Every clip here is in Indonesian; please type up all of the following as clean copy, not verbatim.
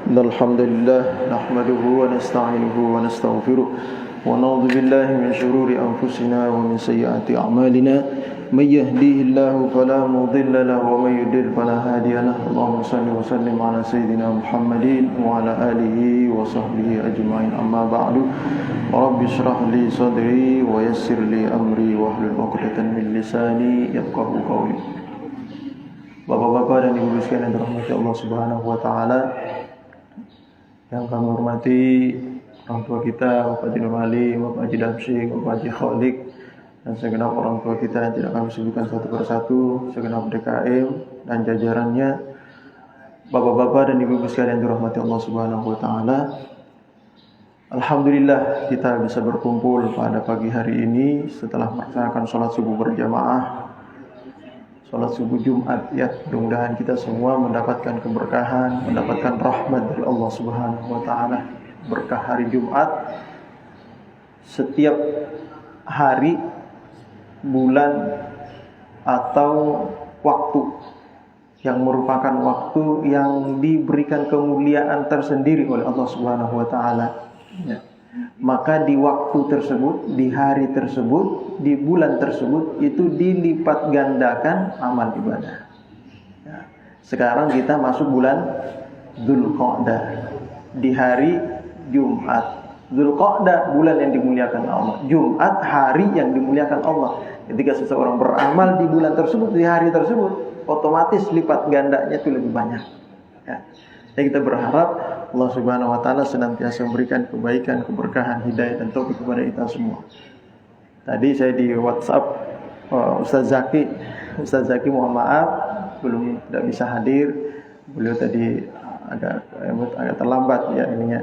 الحمد لله نحمده ونستعينه ونستغفره ونعوذ بالله من شرور أنفسنا ومن سيئات أعمالنا من يهديه الله فلا مضل له ومن يضلل فلا هادي له اللهم صل وسلم على سيدنا محمد وعلى آله وصحبه أجمعين أما بعد رب اشرح لي صدري ويسر لي أمري واحلل عقدة من لساني يفقهوا قولي. Bapak-bapak dan ibu-ibu sekalian yang dirahmati Allah Subhanahu wa taala, yang kami hormati orang tua kita, Bapak Haji Nur Ali, Bapak Haji Damsyik, Bapak Haji Khalik, dan segenap orang tua kita yang tidak kami sebutkan satu persatu, segenap DKM dan jajarannya, bapak-bapak dan ibu-ibu sekalian yang dirahmati Allah Subhanahu wa taala. Alhamdulillah kita bisa berkumpul pada pagi hari ini setelah melaksanakan sholat subuh berjamaah, sholat subuh Jumat ya. Mudah-mudahan kita semua mendapatkan keberkahan, mendapatkan rahmat dari Allah Subhanahu wa taala. Berkah hari Jumat, setiap hari, bulan atau waktu yang merupakan waktu yang diberikan kemuliaan tersendiri oleh Allah Subhanahu wa taala. Ya. Maka di waktu tersebut, di hari tersebut, di bulan tersebut itu dilipat gandakan amal ibadah. Ya. Sekarang kita masuk bulan Dzulqa'dah, di hari Jumat. Dzulqa'dah bulan yang dimuliakan Allah. Jumat hari yang dimuliakan Allah. Ketika seseorang beramal di bulan tersebut, di hari tersebut, otomatis lipat gandanya itu lebih banyak. Ya. Jadi kita berharap Allah Subhanahu wa taala senantiasa memberikan kebaikan, keberkahan, hidayah dan taufik kepada kita semua. Tadi saya di WhatsApp Ustaz Zaki mohon maaf belum tidak bisa hadir. Beliau tadi agak terlambat ya ininya.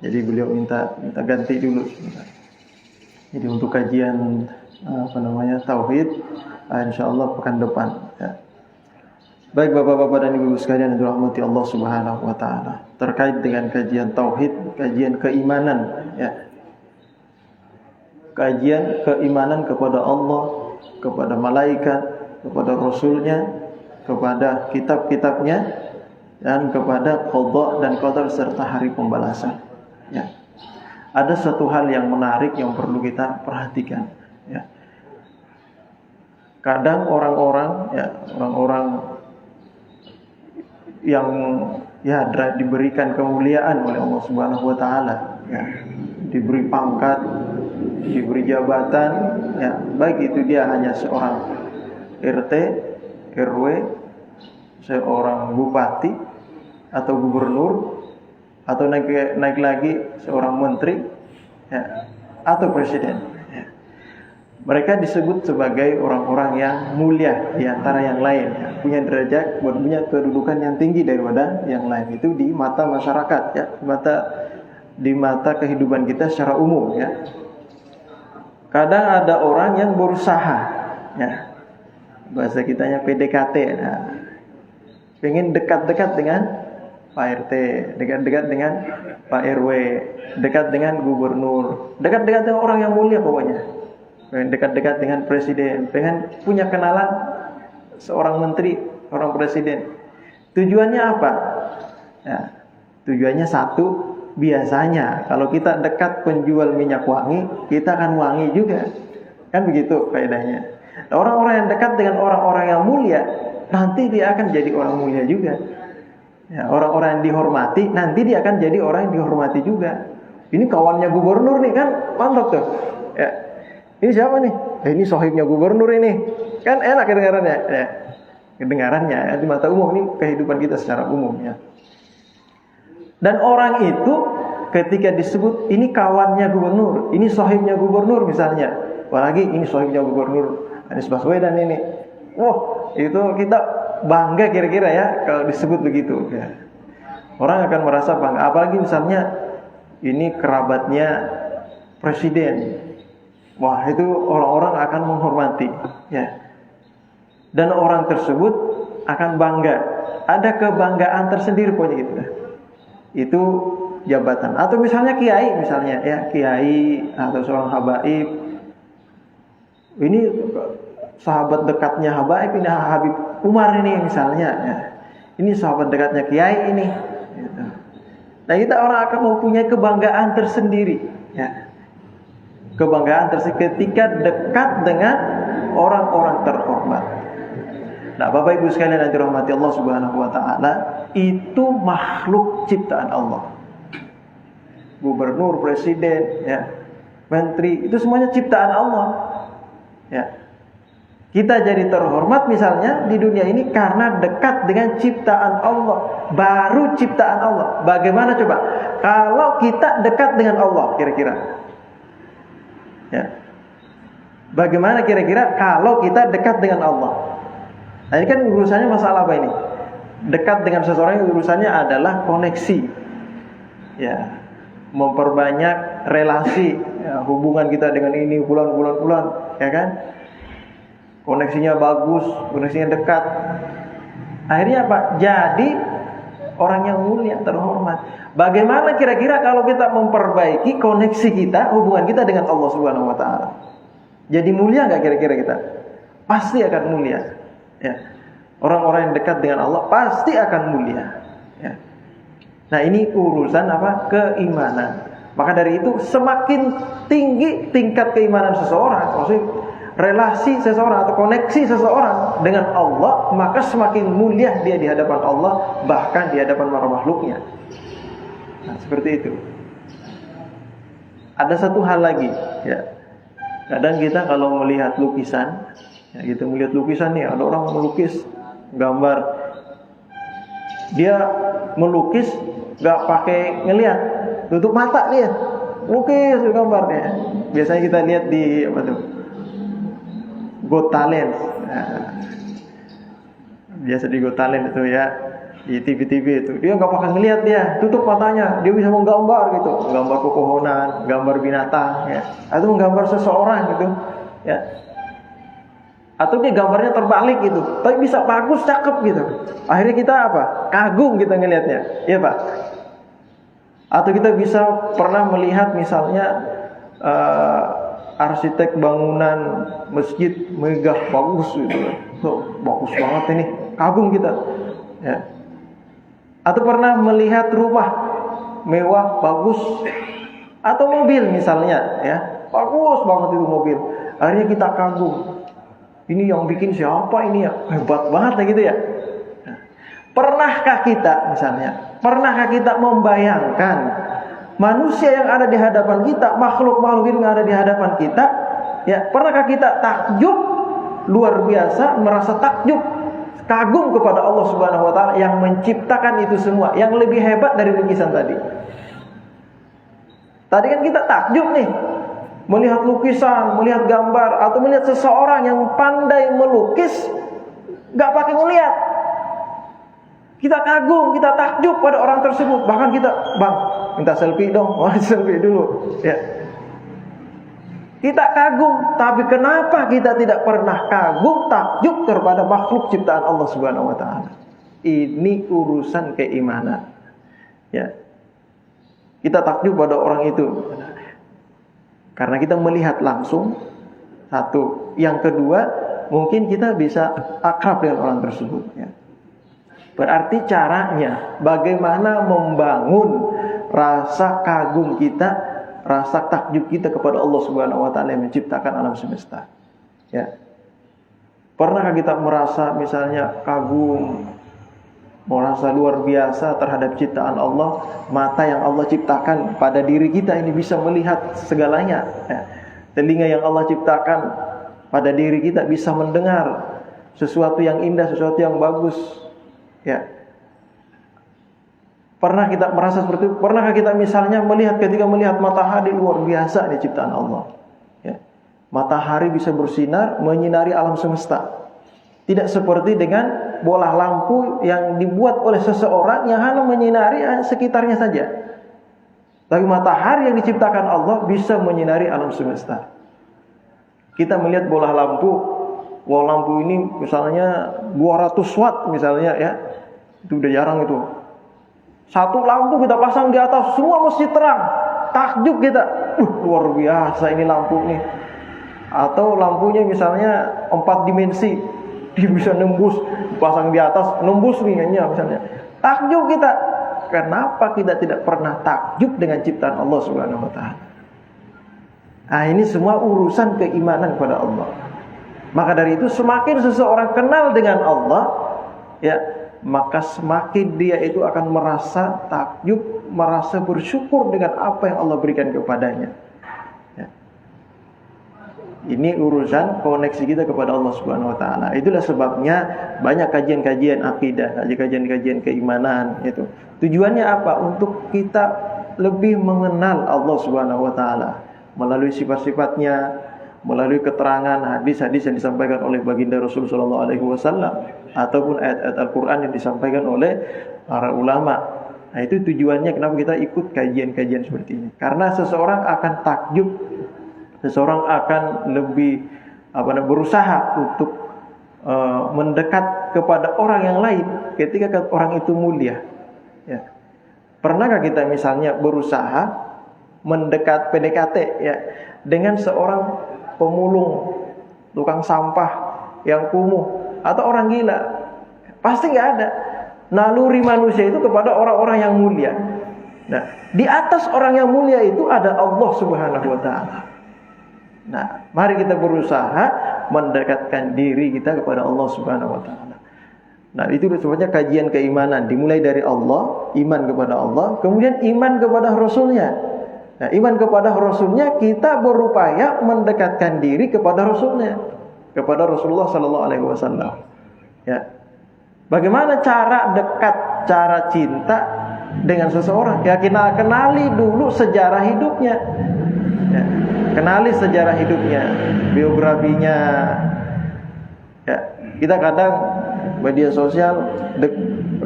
Jadi beliau minta ganti dulu. Jadi untuk kajian tauhid insyaallah pekan depan ya. Baik bapak-bapak dan ibu sekalian yang dirahmati Allah Subhanahu wa taala, terkait dengan kajian tauhid, kajian keimanan ya. Kajian keimanan kepada Allah, kepada malaikat, kepada rasulnya, kepada kitab-kitabnya dan kepada qada dan qadar serta hari pembalasan ya. Ada satu hal yang menarik yang perlu kita perhatikan ya. Kadang orang-orang yang ya diberikan kemuliaan oleh Allah Subhanahu wa taala ya, diberi pangkat, diberi jabatan ya, baik itu dia hanya seorang RT, RW, seorang bupati atau gubernur, atau naik lagi seorang menteri ya, atau presiden. Mereka disebut sebagai orang-orang yang mulia di antara yang lain ya. Punya derajat, punya kedudukan yang tinggi daripada yang lain. Itu di mata masyarakat ya, di mata kehidupan kita secara umum ya. Kadang ada orang yang berusaha ya, bahasa kitanya PDKT ya. Pengen dekat-dekat dengan Pak RT, dekat-dekat dengan Pak RW, dekat dengan gubernur, dekat-dekat dengan orang yang mulia pokoknya. Pengen dekat-dekat dengan presiden, pengen punya kenalan seorang menteri, orang presiden. Tujuannya apa? Ya, tujuannya satu, biasanya kalau kita dekat penjual minyak wangi, kita akan wangi juga. Kan begitu faedahnya. Nah, orang-orang yang dekat dengan orang-orang yang mulia, nanti dia akan jadi orang mulia juga. Ya, orang-orang yang dihormati, nanti dia akan jadi orang yang dihormati juga. Ini kawannya gubernur nih kan, mantap tuh. Ya. Ini siapa nih? Ini sohibnya gubernur ini. Kan enak kedengarannya ya. Kedengarannya ya, di mata umum, ini kehidupan kita secara umum ya. Dan orang itu ketika disebut ini kawannya gubernur, ini sohibnya gubernur misalnya, apalagi ini sohibnya gubernur Anies Baswedan ini. Wah, itu kita bangga kira-kira ya kalau disebut begitu ya. Orang akan merasa bangga, apalagi misalnya ini kerabatnya presiden. Wah, itu orang-orang akan menghormati ya. Dan orang tersebut akan bangga. Ada kebanggaan tersendiri pokoknya gitu. Itu jabatan. Atau misalnya kiai misalnya ya, kiai atau seorang habaib. Ini sahabat dekatnya habaib, ini Habib Umar ini misalnya ya. Ini sahabat dekatnya kiai ini. Gitu. Nah, kita orang akan mempunyai kebanggaan tersendiri, ya. Kebanggaan tersendiri ketika dekat dengan orang-orang terhormat. Nah, Bapak Ibu sekalian yang dirahmati Allah Subhanahu wa taala, itu makhluk ciptaan Allah. Gubernur, presiden, ya, menteri, itu semuanya ciptaan Allah. Ya. Kita jadi terhormat misalnya di dunia ini karena dekat dengan ciptaan Allah, baru ciptaan Allah. Bagaimana coba kalau kita dekat dengan Allah kira-kira? Ya. Bagaimana kira-kira kalau kita dekat dengan Allah? Nah, ini kan urusannya masalah apa ini? Dekat dengan seseorang, urusannya adalah koneksi. Ya. Memperbanyak relasi, ya, hubungan kita dengan ini bulan, ya kan? Koneksinya bagus, koneksinya dekat. Akhirnya apa? Jadi orang yang mulia, terhormat. Bagaimana kira-kira kalau kita memperbaiki koneksi kita, hubungan kita dengan Allah Subhanahu wa taala? Jadi mulia enggak kira-kira kita? Pasti akan mulia. Ya. Orang-orang yang dekat dengan Allah pasti akan mulia. Ya. Nah, ini urusan apa? Keimanan. Maka dari itu semakin tinggi tingkat keimanan seseorang, maksudnya relasi seseorang atau koneksi seseorang dengan Allah, maka semakin mulia dia di hadapan Allah, bahkan di hadapan para makhluknya. Nah, seperti itu. Ada satu hal lagi, ya. Kadang kita kalau melihat lukisan, ya, gitu melihat lukisan nih, ada orang melukis gambar, dia melukis gak pakai ngelihat, tutup mata dia, lukis gambarnya. Biasanya kita lihat di apa tuh? Got Talent. Nah, biasa di Got Talent itu ya, di TV-TV itu. Dia nggak pakai ngelihat, dia tutup matanya, dia bisa menggambar gitu, gambar pepohonan, gambar binatang, ya, atau menggambar seseorang gitu, ya. Atau dia gambarnya terbalik gitu, tapi bisa bagus, cakep gitu. Akhirnya kita apa? Kagum kita ngelihatnya, ya Pak. Atau kita bisa pernah melihat misalnya arsitek bangunan masjid megah bagus gitu, so, bagus banget ini, kagum kita. Ya. Atau pernah melihat rumah mewah bagus, atau mobil misalnya, ya, bagus banget itu mobil. Akhirnya kita kagum. Ini yang bikin siapa ini ya? Hebat banget lah gitu ya. Pernahkah kita misalnya, pernahkah kita membayangkan manusia yang ada di hadapan kita, makhluk-makhluk yang ada di hadapan kita, ya, pernahkah kita takjub luar biasa, merasa takjub, kagum kepada Allah Subhanahu wa taala yang menciptakan itu semua, yang lebih hebat dari lukisan tadi. Tadi kan kita takjub nih, melihat lukisan, melihat gambar, atau melihat seseorang yang pandai melukis, gak pakai ngeliat. Kita kagum, kita takjub pada orang tersebut. Bahkan kita, bang, minta selfie dong, selfie dulu. Ya. Kita kagum, tapi kenapa kita tidak pernah kagum, takjub kepada makhluk ciptaan Allah Subhanahu wa taala? Ini urusan keimanan. Ya. Kita takjub pada orang itu karena kita melihat langsung. Satu, yang kedua, mungkin kita bisa akrab dengan orang tersebut, ya. Berarti caranya bagaimana membangun rasa kagum kita, rasa takjub kita kepada Allah Subhanahu wa taala yang menciptakan alam semesta. Ya. Pernahkah kita merasa misalnya kagum, merasa luar biasa terhadap ciptaan Allah, mata yang Allah ciptakan pada diri kita ini bisa melihat segalanya, ya. Telinga yang Allah ciptakan pada diri kita bisa mendengar sesuatu yang indah, sesuatu yang bagus. Ya. Pernah kita merasa seperti itu? Pernahkah kita misalnya ketika melihat matahari, luar biasa ini ciptaan Allah. Ya. Matahari bisa bersinar, menyinari alam semesta. Tidak seperti dengan bola lampu yang dibuat oleh seseorang yang hanya menyinari sekitarnya saja. Tapi matahari yang diciptakan Allah bisa menyinari alam semesta. Kita melihat bola lampu ini misalnya 200 watt misalnya, ya. Itu udah jarang itu. Satu lampu kita pasang di atas, semua mesti terang. Takjub kita. Luar biasa ini lampu nih. Atau lampunya misalnya 4 dimensi. Dia bisa nembus, pasang di atas, nembus nih misalnya. Takjub kita. kenapa kita tidak pernah takjub dengan ciptaan Allah Subhanahu wa taala? Nah, ini semua urusan keimanan kepada Allah. Maka dari itu semakin seseorang kenal dengan Allah, ya, maka semakin dia itu akan merasa takjub, merasa bersyukur dengan apa yang Allah berikan kepadanya. Ya. Ini urusan koneksi kita kepada Allah Subhanahu wa taala. Itulah sebabnya banyak kajian-kajian akidah, kajian-kajian keimanan itu. Tujuannya apa? Untuk kita lebih mengenal Allah Subhanahu wa taala melalui sifat-sifatnya, melalui keterangan hadis-hadis yang disampaikan oleh baginda Rasulullah sallallahu alaihi wasallam ataupun ayat-ayat Al-Qur'an yang disampaikan oleh para ulama. Nah, itu tujuannya kenapa kita ikut kajian-kajian seperti ini. Karena seseorang akan takjub, seseorang akan lebih berusaha untuk mendekat kepada orang yang lain ketika orang itu mulia. Ya. Pernahkah kita misalnya berusaha mendekat PDKT ya dengan seorang pemulung, tukang sampah yang kumuh atau orang gila? Pasti nggak ada. Naluri manusia itu kepada orang-orang yang mulia. Nah, di atas orang yang mulia itu ada Allah Subhanahu wa taala. Nah, mari kita berusaha mendekatkan diri kita kepada Allah Subhanahu wa taala. Nah, itu sebabnya kajian keimanan dimulai dari Allah, iman kepada Allah, kemudian iman kepada Rasulnya. Nah, iman kepada Rasulnya kita berupaya mendekatkan diri kepada Rasulnya, kepada Rasulullah Sallallahu Alaihi Wasallam. Ya, bagaimana cara dekat, cara cinta dengan seseorang? Ya, kita kenali dulu sejarah hidupnya. Ya, kenali sejarah hidupnya, biografinya. Ya, kita kadang media sosial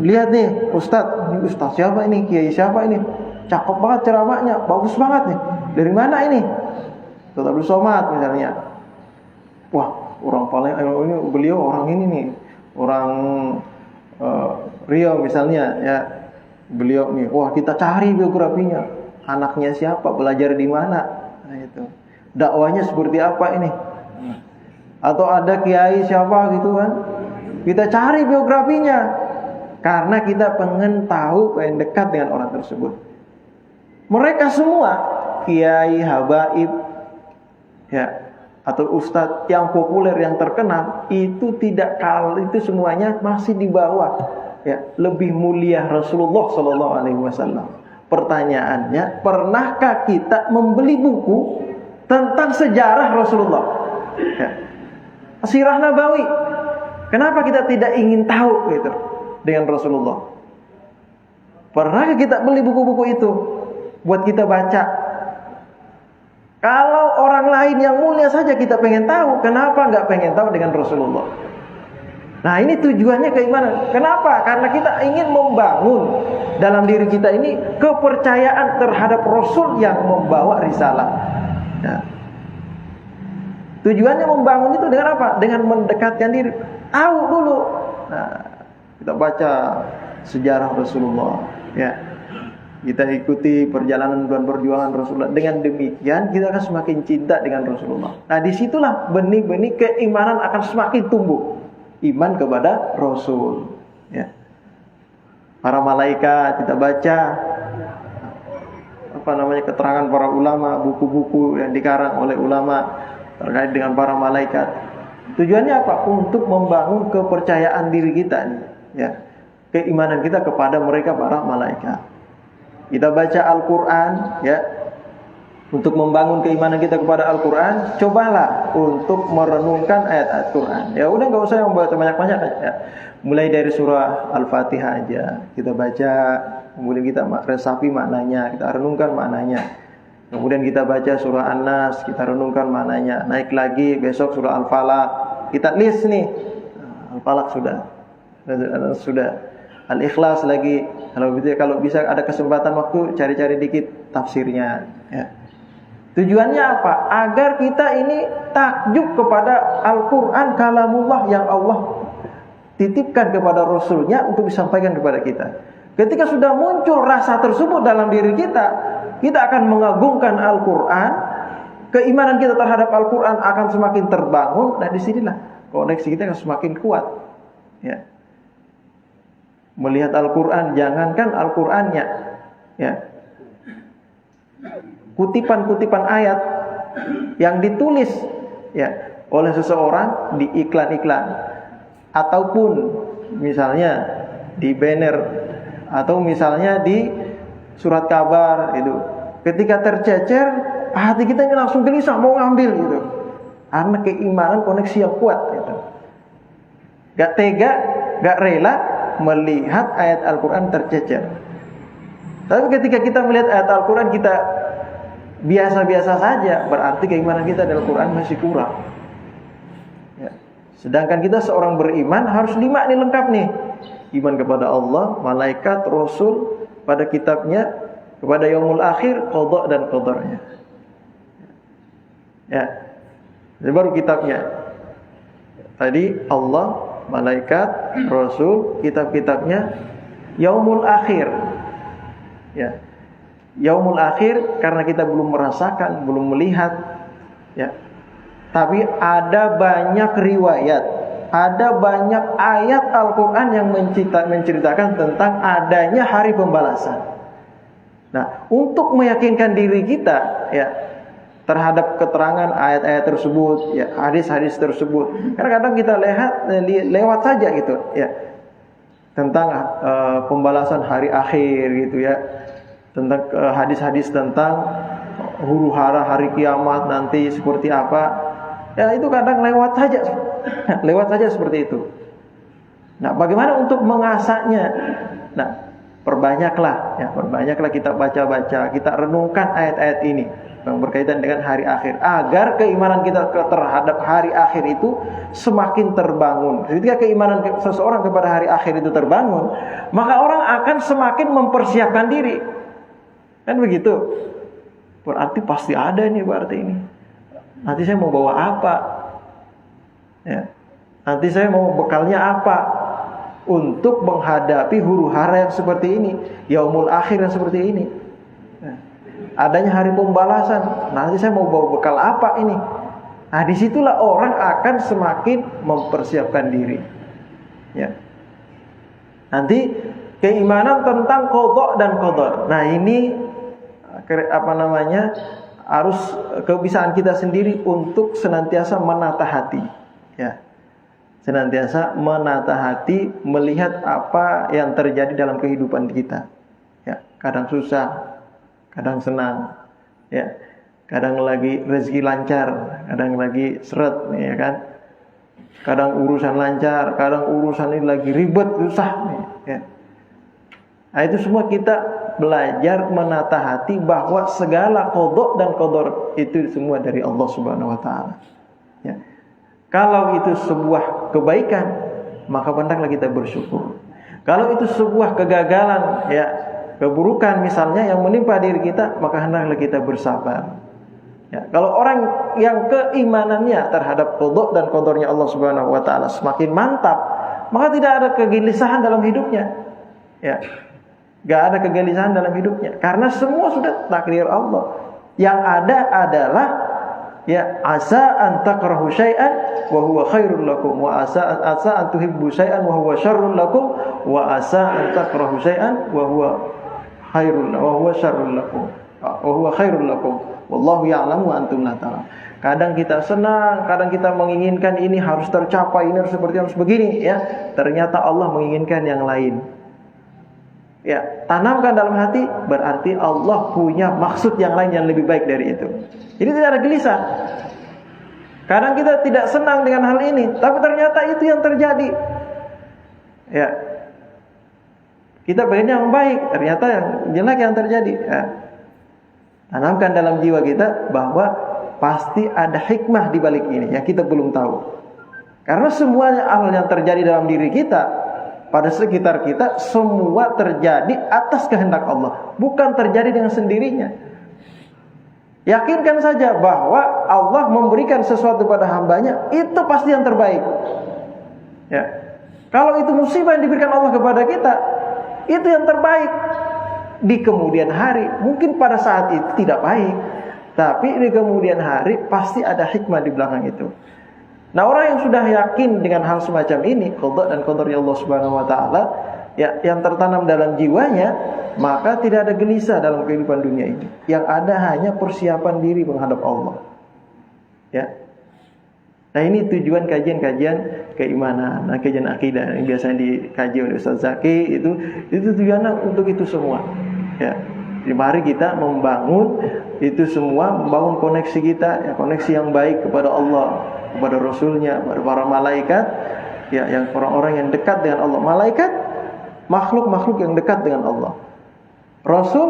lihat nih, Ustadz siapa ini, kiai siapa ini? Cakep banget ceramahnya, bagus banget nih. Dari mana ini? Ustadz Abdul Somad misalnya. Wah, orang paling ini beliau orang ini nih, orang Riau misalnya ya. Beliau nih, wah kita cari biografinya. Anaknya siapa, belajar di mana? Nah, itu. Dakwahnya seperti apa ini? Atau ada kiai siapa gitu kan? Kita cari biografinya. Karena kita pengen tahu, pengen dekat dengan orang tersebut. Mereka semua kiai, habaib, ya, atau ustadz yang populer, yang terkenal, itu tidak kalah, itu semuanya masih di bawah, ya, lebih mulia Rasulullah Sallallahu Alaihi Wasallam. Pertanyaannya, pernahkah kita membeli buku tentang sejarah Rasulullah? Ya. Sirah Nabawi. Kenapa kita tidak ingin tahu gitu dengan Rasulullah? Pernahkah kita beli buku-buku itu buat kita baca? Kalau orang lain yang mulia saja kita pengen tahu, kenapa nggak pengen tahu dengan Rasulullah? Nah, ini tujuannya keimanan. Kenapa? Karena kita ingin membangun dalam diri kita ini kepercayaan terhadap Rasul yang membawa risalah. Nah, tujuannya membangun itu dengan apa? Dengan mendekatkan diri. Tahu dulu. Nah, kita baca sejarah Rasulullah, ya. Kita ikuti perjalanan dan perjuangan Rasulullah. Dengan demikian kita akan semakin cinta dengan Rasulullah. Nah, disitulah benih-benih keimanan akan semakin tumbuh. Iman kepada Rasul, ya. Para malaikat kita baca keterangan para ulama, buku-buku yang dikarang oleh ulama terkait dengan para malaikat. Tujuannya apa? Untuk membangun kepercayaan diri kita, ya. Keimanan kita kepada mereka para malaikat. Kita baca Al-Quran, ya, untuk membangun keimanan kita kepada Al-Quran. Cobalah untuk merenungkan ayat-ayat Quran. Ya udah, nggak usah yang banyak-banyak, ya. Mulai dari surah Al-Fatihah aja kita baca, kemudian kita resapi maknanya, kita renungkan maknanya. Kemudian kita baca surah An-Nas, kita renungkan maknanya. Naik lagi besok surah Al-Falaq, kita list nih. Al-Falaq sudah. Al-Ikhlas lagi. Kalau bisa ada kesempatan waktu cari-cari dikit tafsirnya, ya. Tujuannya apa? Agar kita ini takjub kepada Al-Quran, kalamullah yang Allah titipkan kepada Rasulnya untuk disampaikan kepada kita. Ketika sudah muncul rasa tersebut dalam diri kita, kita akan mengagungkan Al-Quran. Keimanan kita terhadap Al-Quran akan semakin terbangun. Dan disinilah koneksi kita akan semakin kuat, ya. Melihat Al-Quran, jangankan Al-Qurannya, ya, kutipan-kutipan ayat yang ditulis, ya, oleh seseorang di iklan-iklan, ataupun misalnya di banner, atau misalnya di surat kabar itu, ketika tercecer, hati kita ini langsung gelisah mau ngambil gitu, karena keimanan koneksi yang kuat gitu. Gak tega, gak rela melihat ayat Al-Quran tercecer. Tapi ketika kita melihat ayat Al-Quran kita biasa-biasa saja, berarti keimanan kita dalam Al-Quran masih kurang, ya. Sedangkan kita seorang beriman harus 5 nih lengkap nih. Iman kepada Allah, malaikat, Rasul, pada kitabnya, kepada yaumul akhir, qada dan qadarnya. Ya. Jadi baru kitabnya. Tadi Allah, malaikat, Rasul, kitab-kitabnya, yaumul akhir. Ya. Yaumul akhir karena kita belum merasakan, belum melihat, ya. Tapi ada banyak riwayat, ada banyak ayat Al-Quran yang menceritakan tentang adanya hari pembalasan. Nah, untuk meyakinkan diri kita, ya, terhadap keterangan ayat-ayat tersebut, ya, hadis-hadis tersebut. Karena kadang kita lewat saja gitu, ya, tentang pembalasan hari akhir gitu, ya, tentang hadis-hadis tentang huru hara hari kiamat nanti seperti apa. Ya, itu kadang lewat saja, lewat saja seperti itu. Nah, bagaimana untuk mengasahnya? Nah, perbanyaklah kita baca-baca, kita renungkan ayat-ayat ini yang berkaitan dengan hari akhir, agar keimanan kita terhadap hari akhir itu semakin terbangun. Ketika keimanan seseorang kepada hari akhir itu terbangun, maka orang akan semakin mempersiapkan diri. Kan begitu? Berarti pasti ada nih, berarti ini. Nanti saya mau bawa apa? Ya. Nanti saya mau bekalnya apa untuk menghadapi huru hara yang seperti ini, yaumul akhir yang seperti ini. Ya. Adanya hari pembalasan. Nanti saya mau bawa bekal apa ini? Nah, disitulah orang akan semakin mempersiapkan diri. Ya. Nanti keimanan tentang qada dan qadar. Nah, ini harus kebiasaan kita sendiri untuk senantiasa menata hati, ya. Senantiasa menata hati, melihat apa yang terjadi dalam kehidupan kita. Ya, kadang susah, kadang senang, ya. Kadang lagi rezeki lancar, kadang lagi seret, ya kan. Kadang urusan lancar, kadang urusan ini lagi ribet, susah, ya. Nah, itu semua kita belajar menata hati bahwa segala qada dan qadar itu semua dari Allah Subhanahu wa taala. Ya. Kalau itu sebuah kebaikan, maka hendaklah kita bersyukur. Kalau itu sebuah kegagalan, ya, keburukan misalnya yang menimpa diri kita, maka hendaklah kita bersabar. Ya. Kalau orang yang keimanannya terhadap qada dan qadarnya Allah Subhanahu wa taala semakin mantap, maka tidak ada kegelisahan dalam hidupnya. Ya. Gak ada kegelisahan dalam hidupnya, karena semua sudah takdir Allah. Yang ada adalah, ya, asa an takrahu syai'an wa huwa khairul lakum, wa asa an tuhibbu syai'an wa huwa syarrul lakum, wa asa an takrahu syai'an wa huwa syarrul lakum, wa huwa khairul lakum, wallahu ya'lamu wa antum la ta'lamun. Kadang kita senang, kadang kita menginginkan ini harus tercapai, ini harus begini, ya. Ternyata Allah menginginkan yang lain. Ya, tanamkan dalam hati, berarti Allah punya maksud yang lain yang lebih baik dari itu. Jadi tidak ada gelisah. Kadang kita tidak senang dengan hal ini, tapi ternyata itu yang terjadi. Ya, kita pengen yang baik, ternyata yang jelek yang terjadi. Ya. Tanamkan dalam jiwa kita bahwa pasti ada hikmah di balik ini yang kita belum tahu. Karena semua hal yang terjadi dalam diri kita, pada sekitar kita, semua terjadi atas kehendak Allah, bukan terjadi dengan sendirinya. Yakinkan saja bahwa Allah memberikan sesuatu pada hambanya, itu pasti yang terbaik. Ya. Kalau itu musibah yang diberikan Allah kepada kita, itu yang terbaik. Di kemudian hari, mungkin pada saat itu tidak baik, tapi di kemudian hari pasti ada hikmah di belakang itu. Nah, orang yang sudah yakin dengan hal semacam ini, qada dan qadarnya Allah Subhanahu wa taala, ya yang tertanam dalam jiwanya, maka tidak ada gelisah dalam kehidupan dunia ini. Yang ada hanya persiapan diri menghadap Allah. Ya. Nah, ini tujuan kajian-kajian keimanan, kajian akidah yang biasanya dikaji oleh Ustaz Zaki, itu tujuannya untuk itu semua. Ya. Jadi mari kita membangun itu semua, membangun koneksi kita, ya, koneksi yang baik kepada Allah, kepada Rasulnya, kepada para malaikat, ya, yang orang-orang yang dekat dengan Allah. Malaikat, makhluk-makhluk yang dekat dengan Allah. Rasul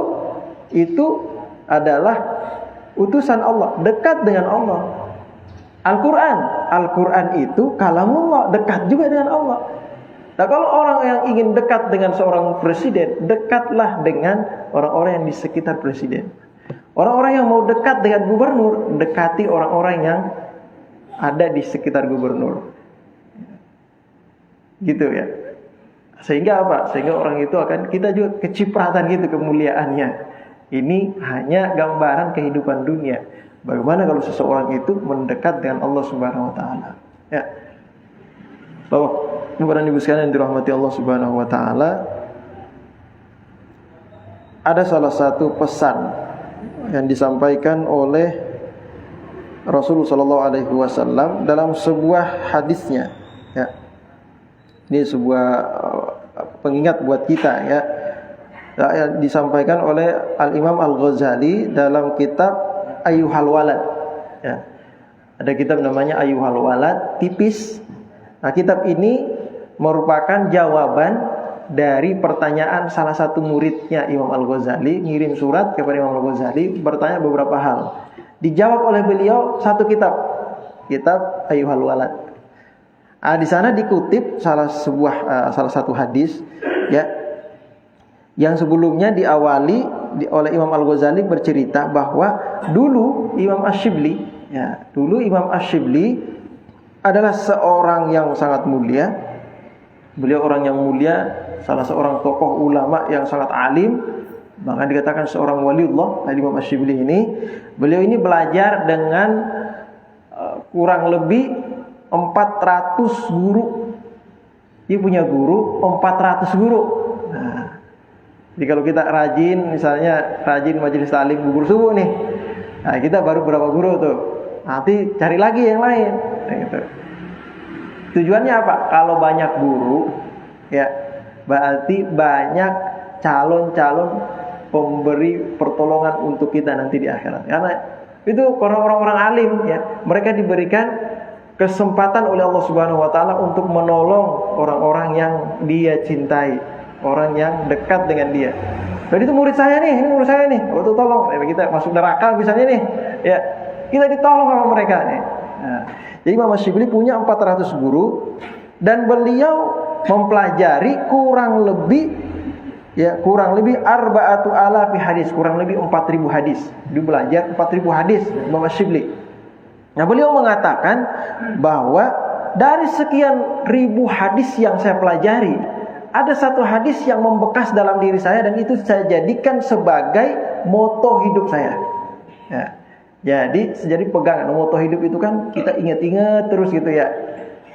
itu adalah utusan Allah, dekat dengan Allah. Al-Quran itu kalamullah, dekat juga dengan Allah. Nah, kalau orang yang ingin dekat dengan seorang presiden, dekatlah dengan orang-orang yang di sekitar presiden. Orang-orang yang mau dekat dengan gubernur, dekati orang-orang yang ada di sekitar gubernur. Gitu ya. Sehingga apa? Sehingga orang itu akan, kita juga kecipratan gitu kemuliaannya. Ini hanya gambaran kehidupan dunia. Bagaimana kalau seseorang itu mendekat dengan Allah Subhanahu wa taala? Ya. Bapak, Bapak dan Ibu sekalian yang dirahmati Allah Subhanahu wa taala, ada salah satu pesan yang disampaikan oleh Rasulullah sallallahu alaihi wasallam dalam sebuah hadisnya, ya. Ini sebuah pengingat buat kita, ya. Yang disampaikan oleh Al-Imam Al-Ghazali dalam kitab Ayyuhal Walad, ya. Ada kitab namanya Ayyuhal Walad, tipis. Nah, kitab ini merupakan jawaban dari pertanyaan salah satu muridnya Imam Al-Ghazali, ngirim surat kepada Imam Al-Ghazali bertanya beberapa hal. Dijawab oleh beliau satu kitab Ayyuhal Walad. Nah, di sana dikutip salah satu hadis, ya, yang sebelumnya diawali oleh Imam Al-Ghazali bercerita bahwa dulu Imam Asy-Syibli adalah seorang yang sangat mulia. Beliau orang yang mulia, salah seorang tokoh ulama yang sangat alim, bahkan dikatakan seorang waliullah. Imam Asy-Syibli ini, beliau ini belajar dengan kurang lebih 400 guru. Dia punya guru 400 guru. Nah, jadi kalau kita rajin, misalnya rajin majelis taklim bubur subuh nih, nah, kita baru berapa guru tuh, nanti cari lagi yang lain, gitu. Tujuannya apa? Kalau banyak guru, ya, berarti banyak calon-calon pemberi pertolongan untuk kita nanti di akhirat. Karena itu orang-orang alim, ya, mereka diberikan kesempatan oleh Allah Subhanahu wa taala untuk menolong orang-orang yang dia cintai, orang yang dekat dengan dia. Jadi itu murid saya nih, ini murid saya nih, waktu tolong, kita masuk neraka misalnya nih, ya, kita ditolong sama mereka nih. Nah, jadi Imam Asy-Syibli punya 400 guru dan beliau mempelajari kurang lebih arba'atu alafi hadis, kurang lebih 4.000 hadis. Dia belajar 4.000 hadis Imam Asy-Syibli. Nah, beliau mengatakan bahwa dari sekian ribu hadis yang saya pelajari, ada satu hadis yang membekas dalam diri saya dan itu saya jadikan sebagai moto hidup saya. Ya. Jadi pegangan moto hidup itu kan kita ingat-ingat terus gitu ya.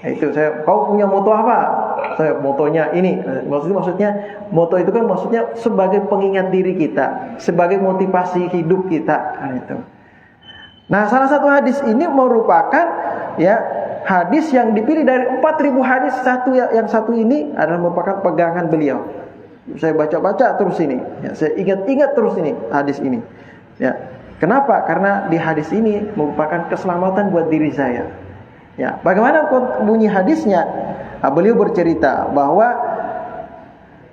Nah, itu kau punya moto apa? Saya motonya ini. Maksudnya moto itu kan maksudnya sebagai pengingat diri kita, sebagai motivasi hidup kita. Nah, itu. Nah, salah satu hadis ini merupakan, ya, hadis yang dipilih dari 4.000 hadis, yang satu ini adalah merupakan pegangan beliau. Saya baca-baca terus ini, ya, saya ingat-ingat terus ini hadis ini. Ya. Kenapa? Karena di hadis ini merupakan keselamatan buat diri saya. Ya, bagaimana bunyi hadisnya? Nah, beliau bercerita bahwa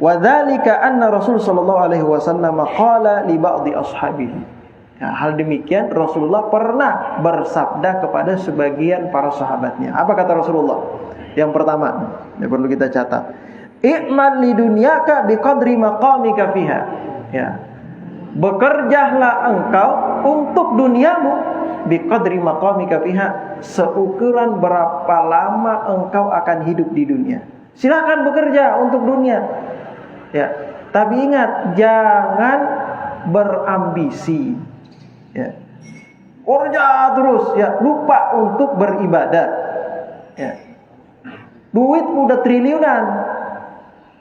wadzalika anna Rasul sallallahu alaihi wasallam qala li ba'dhi ashabihi. Ya, hal demikian Rasulullah pernah bersabda kepada sebagian para sahabatnya. Apa kata Rasulullah? Yang pertama, yang perlu kita catat. I'mal li dunyaka biqadri maqamika fiha. Ya. Bekerjalah engkau untuk duniamu biqadri maqamika fiha, seukuran berapa lama engkau akan hidup di dunia. Silakan bekerja untuk dunia. Ya, tapi ingat jangan berambisi. Ya. Kerja terus, ya, lupa untuk beribadah. Ya. Duit udah triliunan,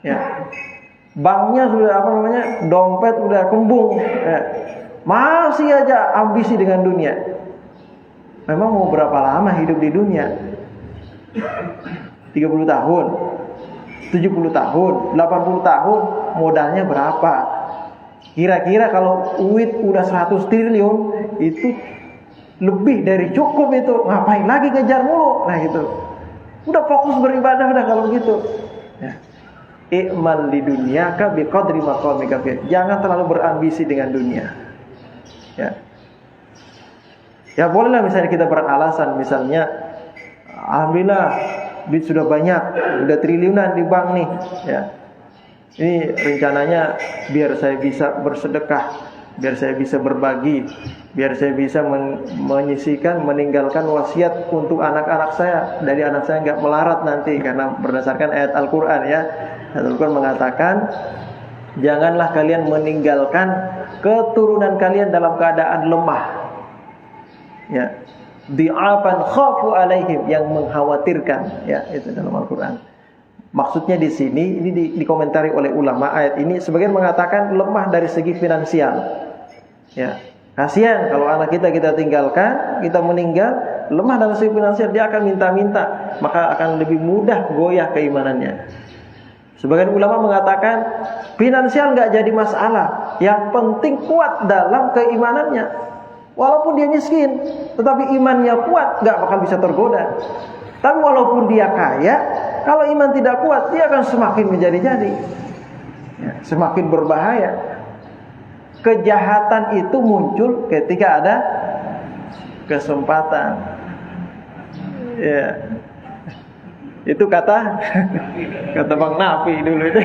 Ya. Banknya sudah dompet udah kembung. Ya. Masih aja ambisi dengan dunia. Memang mau berapa lama hidup di dunia? 30 tahun, 70 tahun, 80 tahun, modalnya berapa? Kira-kira kalau duit udah 100 triliun, itu lebih dari cukup itu. Ngapain lagi ngejar mulu? Nah itu. Udah fokus beribadah udah kalau gitu. Ya. I'mal di dunia ka biqadri maqamika fi. Jangan terlalu berambisi dengan dunia. Ya. Ya bolehlah misalnya kita beralasan, misalnya alhamdulillah duit sudah banyak, udah triliunan di bank nih, ya. Ini rencananya biar saya bisa bersedekah, biar saya bisa berbagi, biar saya bisa menyisihkan, meninggalkan wasiat untuk anak-anak saya, dari anak saya nggak melarat nanti, karena berdasarkan ayat Al-Quran ya. Ayat Al-Quran mengatakan, janganlah kalian meninggalkan keturunan kalian dalam keadaan lemah. Ya, di'afan khafu alaihim, yang mengkhawatirkan, ya, itu dalam Al-Qur'an. Maksudnya di sini ini dikomentari oleh ulama ayat ini sebagian mengatakan lemah dari segi finansial. Ya, kasihan kalau anak kita tinggalkan, kita meninggal, lemah dari segi finansial, dia akan minta-minta, maka akan lebih mudah goyah keimanannya. Sebagian ulama mengatakan finansial enggak jadi masalah, yang penting kuat dalam keimanannya. Walaupun dia miskin, tetapi imannya kuat, gak bakal bisa tergoda. Tapi walaupun dia kaya, kalau iman tidak kuat, dia akan semakin menjadi-jadi, ya, semakin berbahaya. Kejahatan itu muncul ketika ada kesempatan. Ya, itu kata Bang Nafi dulu itu.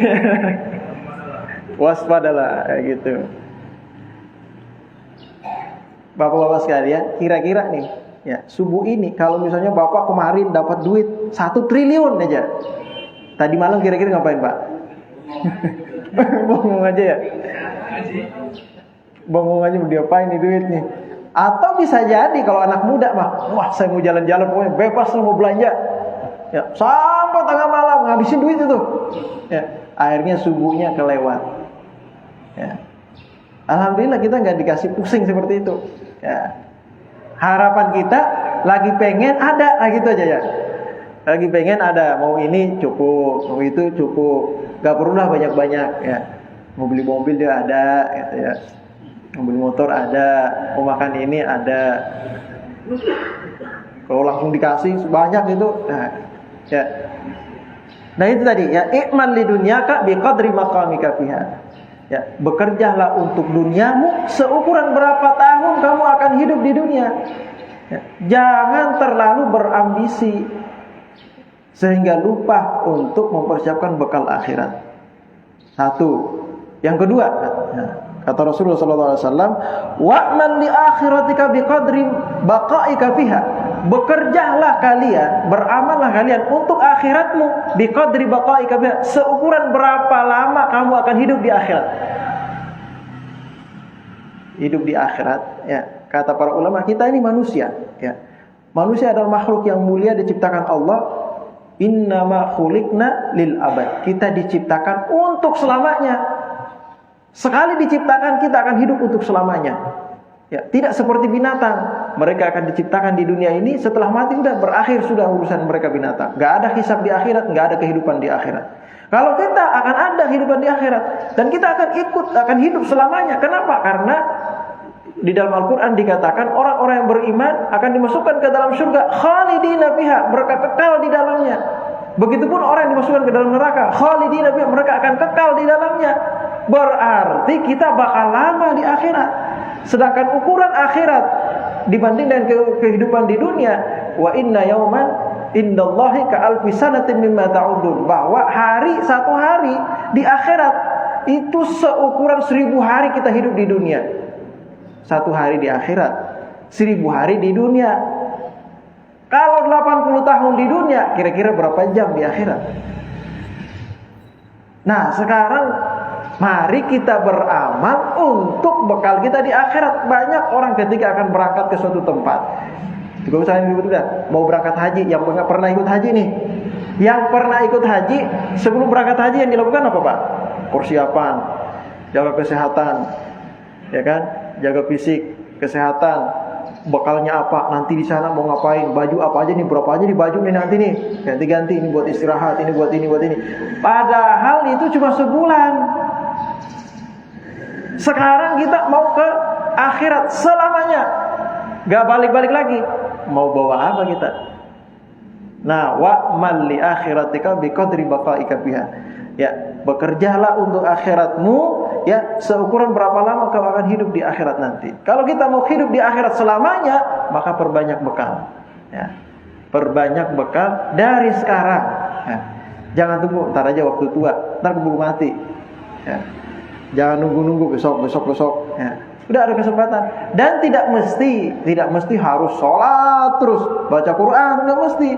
Waspadalah, kayak gitu. Bapak-bapak sekalian, kira-kira nih, ya, subuh ini kalau misalnya Bapak kemarin dapat duit 1 triliun aja. Tadi malam kira-kira ngapain, Pak? Bengong aja ya? Bengong aja mau diapain nih duit nih? Atau bisa jadi kalau anak muda mah, wah saya mau jalan-jalan pokoknya bebas mau belanja. Ya, sampai tengah malam ngabisin duit itu. Ya, akhirnya subuhnya kelewat. Ya. Alhamdulillah kita nggak dikasih pusing seperti itu. Ya. Harapan kita lagi pengen ada, gitu aja ya. Lagi pengen ada, mau ini cukup, mau itu cukup, gak perlulah banyak-banyak. Ya. Mau beli mobil dia ada, gitu ya. Mau beli motor ada, mau makan ini ada. Kalau langsung dikasih banyak itu, nah, ya. Nah itu tadi ya, i'man li dunyaka biqadri maqamika fiha. Ya, bekerjalah untuk duniamu seukuran berapa tahun kamu akan hidup di dunia. Ya, jangan terlalu berambisi sehingga lupa untuk mempersiapkan bekal akhirat. Satu. Yang kedua, ya, kata Rasulullah SAW, wa'man li akhiratika biqadri baqaika fiha. Bekerjalah kalian, beramallah kalian untuk akhiratmu biqadri baqaika fiha, seukuran berapa lama kamu akan hidup di akhirat. Hidup di akhirat, ya, kata para ulama, kita ini manusia, ya. Manusia adalah makhluk yang mulia diciptakan Allah. Innama khuliqna lil abad. Kita diciptakan untuk selamanya. Sekali diciptakan kita akan hidup untuk selamanya. Ya, tidak seperti binatang. Mereka akan diciptakan di dunia ini, setelah mati sudah berakhir sudah urusan mereka binatang. Gak ada hisab di akhirat, gak ada kehidupan di akhirat. Kalau kita akan ada kehidupan di akhirat dan kita akan hidup selamanya. Kenapa? Karena di dalam Al-Quran dikatakan orang-orang yang beriman akan dimasukkan ke dalam surga khalidina fiha, mereka kekal di dalamnya. Begitupun orang yang dimasukkan ke dalam neraka khalidina fiha, mereka akan kekal di dalamnya. Berarti kita bakal lama di akhirat. Sedangkan ukuran akhirat dibanding dengan kehidupan di dunia, wa inna yauman indallahi ka'alfi sanatin mimma ta'udun, bahwa satu hari di akhirat itu seukuran 1000 hari kita hidup di dunia. Satu hari di akhirat 1000 hari di dunia. Kalau 80 tahun di dunia, kira-kira berapa jam di akhirat? Nah sekarang mari kita beramal untuk bekal kita di akhirat. Banyak orang ketika akan berangkat ke suatu tempat, juga misalnya mau berangkat haji, yang nggak pernah ikut haji nih, Yang pernah ikut haji, sebelum berangkat haji yang dilakukan apa Pak? Persiapan, jaga kesehatan, ya kan? Jaga fisik, kesehatan, bekalnya apa? Nanti di sana mau ngapain? Baju apa aja nih? Berapa aja nih baju nih nanti nih? Ganti-ganti, ini buat istirahat, ini buat ini, buat ini. Padahal itu cuma sebulan. Sekarang kita mau ke akhirat selamanya, gak balik-balik lagi. Mau bawa apa kita? Nah, wa'mal li akhiratika biqadri baqaika fiha. Ya, bekerjalah untuk akhiratmu ya seukuran berapa lama kau akan hidup di akhirat nanti. Kalau kita mau hidup di akhirat selamanya, maka perbanyak bekal. Ya. Perbanyak bekal dari sekarang. Ya. Jangan tunggu ntar aja waktu tua, ntar keburu mati. Ya. Jangan nunggu-nunggu besok. Ya. Udah ada kesempatan. Dan tidak mesti harus sholat terus, baca Quran, nggak mesti.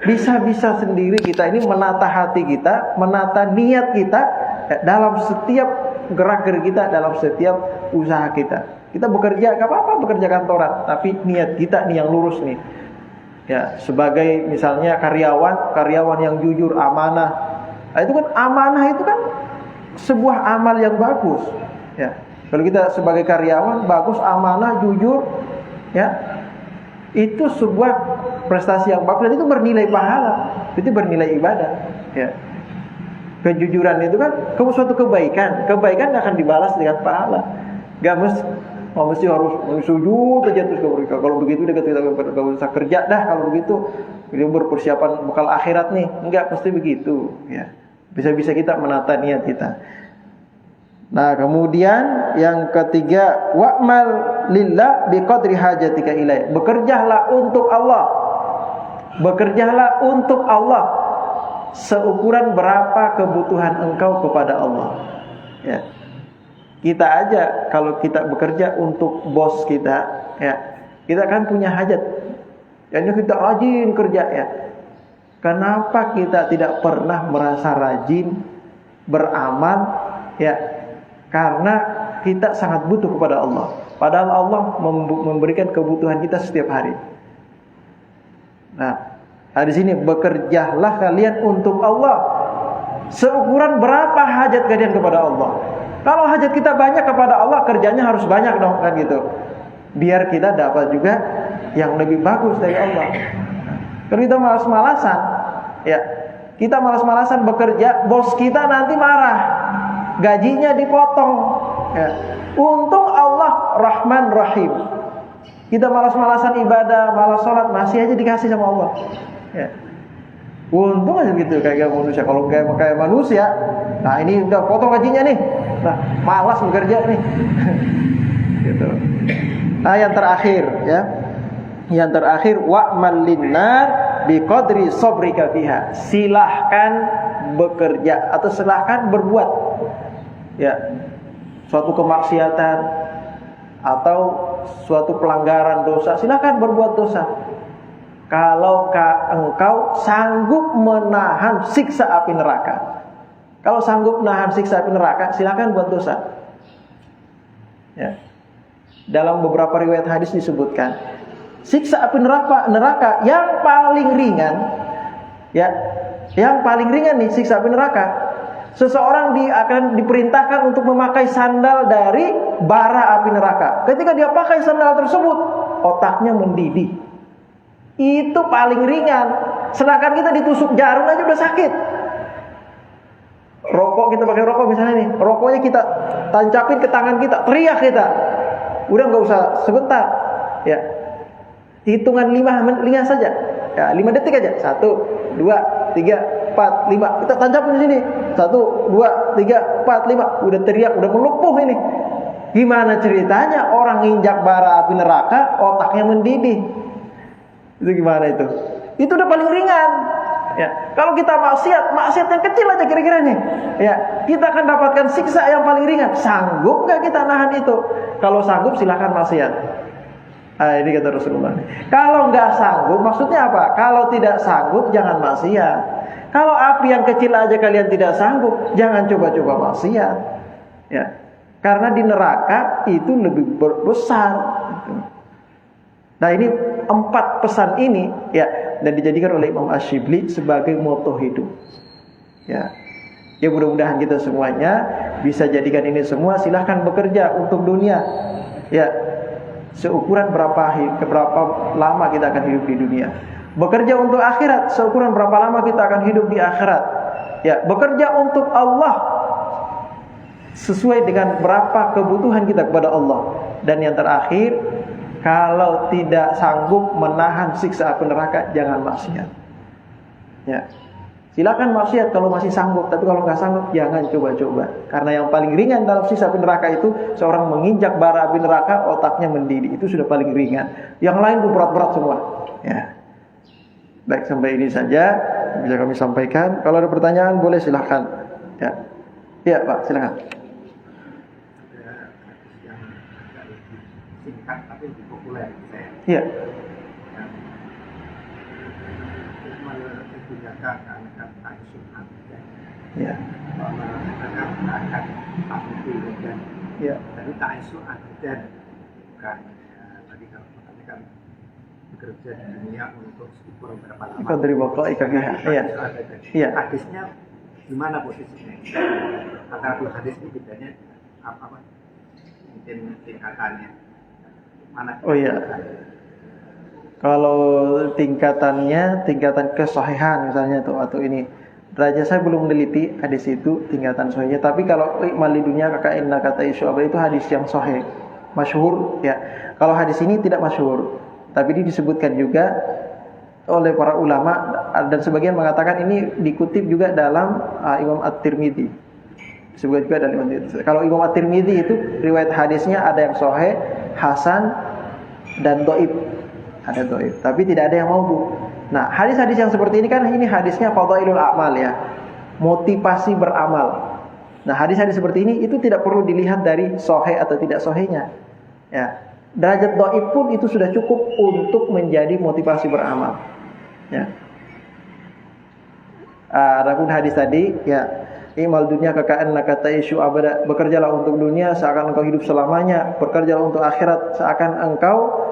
Bisa-bisa sendiri kita ini menata hati kita, menata niat kita dalam setiap gerak-gerik kita, dalam setiap usaha kita. Kita bekerja, gak apa-apa bekerja kantoran, tapi niat kita nih yang lurus nih. Ya, sebagai misalnya karyawan yang jujur, amanah. Nah, itu kan amanah itu kan sebuah amal yang bagus. Ya, kalau kita sebagai karyawan bagus, amanah, jujur, ya. Itu sebuah prestasi yang bagus dan itu bernilai pahala, itu bernilai ibadah. Ya. Kejujuran itu kan suatu kebaikan gak akan dibalas dengan pahala. Gak mesti harus sujud aja terus kalau begitu kita gak usah kerja dah kalau begitu. Kita berpersiapan bekal akhirat nih, enggak mesti begitu. Ya. Bisa-bisa kita menata niat kita. Nah, kemudian yang ketiga, wa'mal lillah biqadri hajatika ilaih. Bekerjalah untuk Allah. Bekerjalah untuk Allah seukuran berapa kebutuhan engkau kepada Allah. Ya. Kita aja kalau kita bekerja untuk bos kita, ya, kita kan punya hajat. Jadi kita rajin kerja ya. Kenapa kita tidak pernah merasa rajin beramal? Ya. Karena kita sangat butuh kepada Allah. Padahal Allah memberikan kebutuhan kita setiap hari. Nah, di sini bekerjalah kalian untuk Allah seukuran berapa hajat kalian kepada Allah. Kalau hajat kita banyak kepada Allah, kerjanya harus banyak dong kan gitu. Biar kita dapat juga yang lebih bagus dari Allah. Kalau kita malas-malasan, ya kita malas-malasan bekerja, bos kita nanti marah. Gajinya dipotong ya. Untung Allah Rahman Rahim. Kita malas-malasan ibadah, malas sholat, masih aja dikasih sama Allah ya. Untung aja gitu kayak manusia. Kalau kayak manusia, nah ini udah potong gajinya nih, nah malas bekerja nih gitu. Nah yang terakhir ya, yang terakhir wa'mal linnar biqadri sabrika fiha. Silahkan bekerja atau silahkan berbuat ya suatu kemaksiatan atau suatu pelanggaran dosa, silakan berbuat dosa. Kalau engkau sanggup menahan siksa api neraka, kalau sanggup menahan siksa api neraka, silakan buat dosa. Ya. Dalam beberapa riwayat hadis disebutkan siksa api neraka yang paling ringan, ya, yang paling ringan nih siksa api neraka. Seseorang akan diperintahkan untuk memakai sandal dari bara api neraka. Ketika dia pakai sandal tersebut, otaknya mendidih. Itu paling ringan. Sedangkan kita ditusuk jarum aja udah sakit. Rokok, kita pakai rokok misalnya nih, rokoknya kita tancapin ke tangan kita, teriak kita. Udah nggak usah sebentar, ya. Hitungan 5 saja, ya 5 detik aja. 1, 2, 3, 4, 5. Kita tancapin di sini. 1, 2, 3, 4, 5. Udah teriak, udah melepuh ini. Gimana ceritanya orang nginjak bara api neraka, otaknya mendidih? Itu gimana itu? Itu udah paling ringan. Ya, kalau kita maksiat yang kecil aja kira-kira nih, ya, kita akan dapatkan siksa yang paling ringan. Sanggup nggak kita nahan itu? Kalau sanggup silahkan maksiat. Ini kata Rasulullah. Kalau nggak sanggup, maksudnya apa? Kalau tidak sanggup, jangan maksiat. Kalau api yang kecil aja kalian tidak sanggup, jangan coba-coba maksiat. Ya, karena di neraka itu lebih besar. Nah ini 4 pesan ini ya, dan dijadikan oleh Imam Ash-Shibli sebagai moto hidup. Ya. Ya mudah-mudahan kita semuanya bisa jadikan ini semua. Silahkan bekerja untuk dunia. Ya. Seukuran berapa lama kita akan hidup di dunia. Bekerja untuk akhirat, seukuran berapa lama kita akan hidup di akhirat. Ya, bekerja untuk Allah sesuai dengan berapa kebutuhan kita kepada Allah. Dan yang terakhir, kalau tidak sanggup menahan siksa api neraka, jangan maksiat. Ya. Silakan maksiat kalau masih sanggup, tapi kalau nggak sanggup jangan coba-coba. Karena yang paling ringan dalam siksa api neraka itu seorang menginjak bara api neraka, otaknya mendidih. Itu sudah paling ringan. Yang lain itu berat-berat semua. Ya. Baik, sampai ini saja bisa kami sampaikan. Kalau ada pertanyaan boleh silahkan. Ya, ya Pak, silahkan. Yang singkat tapi lebih populer. Iya. Ya. Ya. Tapi ta'isu abadan bukan tadi kalau makanya kan bekerja di dunia untuk syukur berapa lama. Ikut dari bapak ikannya. Iya. Iya. Hadisnya gimana posisinya? Antara dua hadis ini bedanya apa? Mungkin tingkatannya. Mana? Oh iya. Kalau tingkatannya, tingkatan kesahihan misalnya tuh atau ini. Derajat saya belum meneliti hadis itu tingkatan sahihnya. Tapi kalau ikmal di dunia kakainna kata isu apa itu hadis yang sahih, masyhur ya. Kalau hadis ini tidak masyhur, tapi ini disebutkan juga oleh para ulama dan sebagian mengatakan ini dikutip juga dalam Imam At-Tirmidzi. Disebutkan juga dalam Imam At-Tirmidzi. Kalau Imam At-Tirmidzi itu riwayat hadisnya ada yang sahih, hasan dan dhaif. Ada dhaif, tapi tidak ada yang maudhu. Nah, hadis-hadis yang seperti ini kan ini hadisnya fadhailul a'mal ya. Motivasi beramal. Nah, hadis-hadis seperti ini itu tidak perlu dilihat dari sahih atau tidak sahihnya. Ya. Derajat dhaif pun itu sudah cukup untuk menjadi motivasi beramal. Ya. Adapun hadis tadi ya, imal dunia keka'an kata isu abada, bekerjalah untuk dunia seakan engkau hidup selamanya, bekerjalah untuk akhirat seakan engkau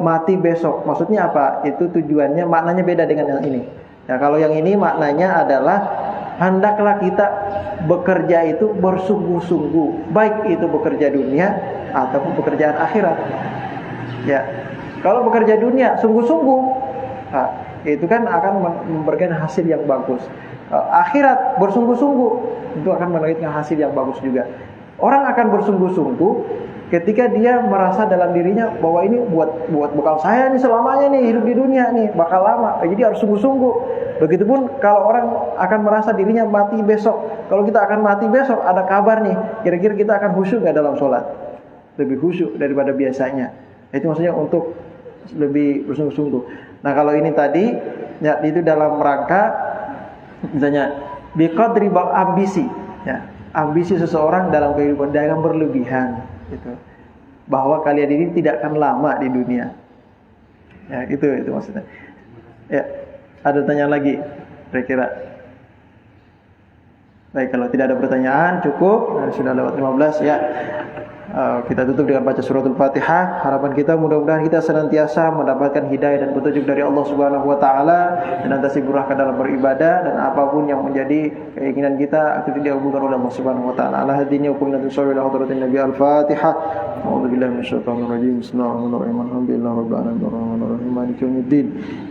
mati besok. Maksudnya apa? Itu tujuannya, maknanya beda dengan yang ini. Ya, kalau yang ini maknanya adalah hendaklah kita bekerja itu bersungguh-sungguh, baik itu bekerja dunia ataupun pekerjaan akhirat. Ya, kalau bekerja dunia sungguh-sungguh, nah, itu kan akan memberikan hasil yang bagus. Akhirat bersungguh-sungguh itu akan memberikan hasil yang bagus juga. Orang akan bersungguh-sungguh ketika dia merasa dalam dirinya bahwa ini buat bekal saya nih selamanya nih hidup di dunia nih bakal lama. Jadi harus sungguh-sungguh. Begitupun kalau orang akan merasa dirinya mati besok. Kalau kita akan mati besok ada kabar nih, kira-kira kita akan khusyuk nggak dalam sholat? Lebih khusyuk daripada biasanya. Itu maksudnya untuk lebih bersungguh-sungguh. Nah kalau ini tadi ya, itu dalam rangka misalnya biqadri ambisi ya. Ambisi seseorang dalam kehidupan jangan berlebihan gitu. Bahwa kalian ini tidak akan lama di dunia. Ya, itu maksudnya. Ya, ada tanya lagi kira-kira. Baik, kalau tidak ada pertanyaan cukup. Sudah lewat 15 ya. Kita tutup dengan baca suratul Fatihah. Harapan kita mudah-mudahan kita senantiasa mendapatkan hidayah dan petunjuk dari Allah Subhanahu wa taala, dan nanti dimurahkan dalam beribadah, dan apapun yang menjadi keinginan kita itu dikabulkan oleh Allah Subhanahu wa taala. Ala hadiniya wa kullu tusalli ala hadratin Nabi al-Fatihah. A'udzubillahi minasyaitonir rajim. Bismillahirrahmanirrahim. Alhamdulillahirabbil alamin arrahmanir rahim maliki yaumiddin.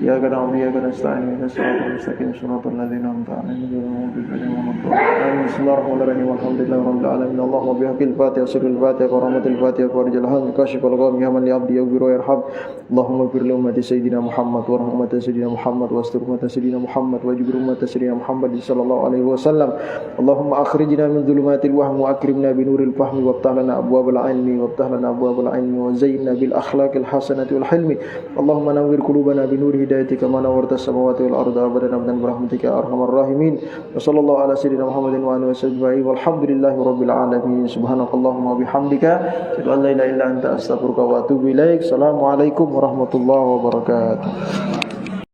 Iyyaka na'budu wa iyyaka nasta'in ihdinas siratal mustaqim siratal ladzina an'amta 'alaihim ghairil maghdubi 'alaihim waladdallin. Bismillahirrahmanirrahim. Alhamdulillahirabbil alamin. Allahumma bihaqqil Fatihah sirril Fatihah ورحمة الفاتحة وفرج الهم كاشف الغم يا من لعبد يغفر ويرحم اللهم اغفر لأمة سيدنا محمد وارحم أمة سيدنا محمد واستر أمة سيدنا محمد واجبر أمة سيدنا محمد صلى الله عليه وسلم اللهم أخرجنا من ظلمات الوهم وأكرمنا بنور الفهم وافتح لنا أبواب العلم وزينا بالأخلاق الحسنة والحلم اللهم نور قلوبنا بنور هدايتك كما نورت السماوات والأرض أبدا برحمتك يا أرحم الراحمين وصلى الله على سيدنا محمد وآله وصحبه والحمد لله رب العالمين سبحانك اللهم وبحمدك asyhadu an la ilaha illa anta astaghfiruka wa atubu ilaik. Assalamualaikum warahmatullahi wabarakatuh.